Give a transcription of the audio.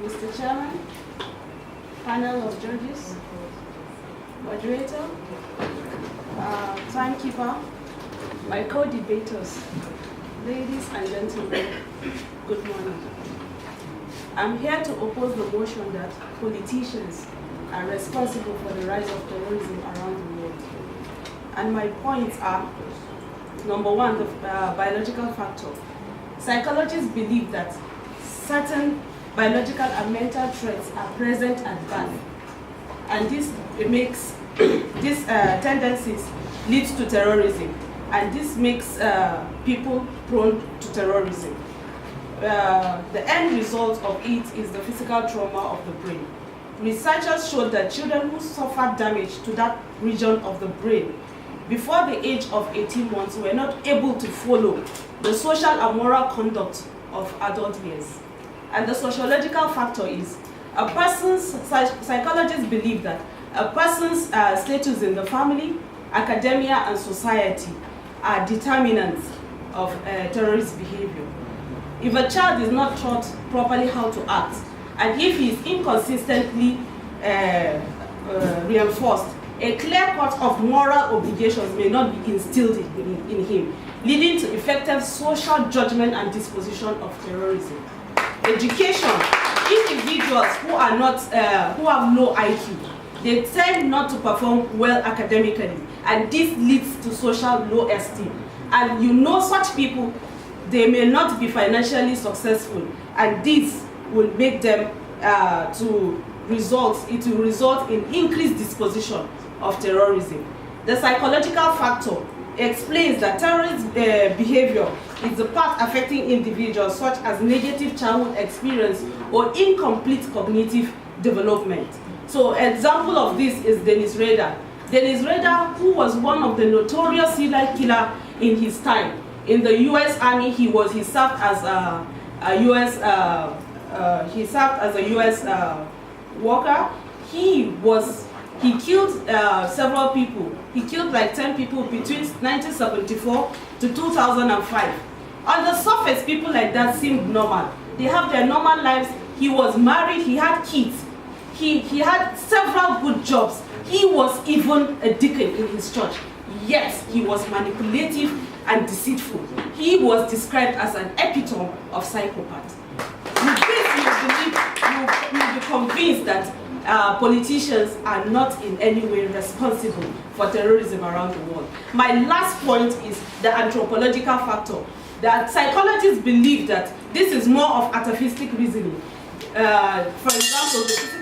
Mr. Chairman, panel of judges, moderator, timekeeper, my co-debaters, ladies and gentlemen, good morning. I'm here to oppose the motion that politicians are responsible for the rise of terrorism around the world. And my points are, number one, the biological factor. Psychologists believe that certain biological and mental traits are present at birth, and this makes these tendencies leads to terrorism, and this makes people prone to terrorism. The end result of it is the physical trauma of the brain. Researchers showed that children who suffered damage to that region of the brain before the age of 18 months were not able to follow the social and moral conduct of adult years. And the sociological factor is a person's, psychologists believe that a person's status in the family, academia, and society are determinants of terrorist behavior. If a child is not taught properly how to act, and if he is inconsistently reinforced, a clear cut of moral obligations may not be instilled in him, leading to effective social judgment and disposition of terrorism. Education. Individuals who are not, who have low IQ, they tend not to perform well academically, and this leads to social low esteem. And you know, such people, they may not be financially successful, and this will make them it will result in increased disposition of terrorism. The psychological factor explains that terrorist behavior is the part affecting individuals such as negative childhood experience or incomplete cognitive development. So example of this is Dennis Rader. Dennis Rader, who was one of the notorious serial killer in his time. In the U.S. Army, he served as a U.S. worker. He killed several people. He killed like 10 people between 1974 to 2005. On the surface, people like that seemed normal. They have their normal lives. He was married, he had kids. He had several good jobs. He was even a deacon in his church. Yes, he was manipulative and deceitful. He was described as an epitome of psychopath. With this, you'll be convinced that politicians are not in any way responsible for terrorism around the world. My last point is the anthropological factor. That psychologists believe that this is more of atavistic reasoning. For example, the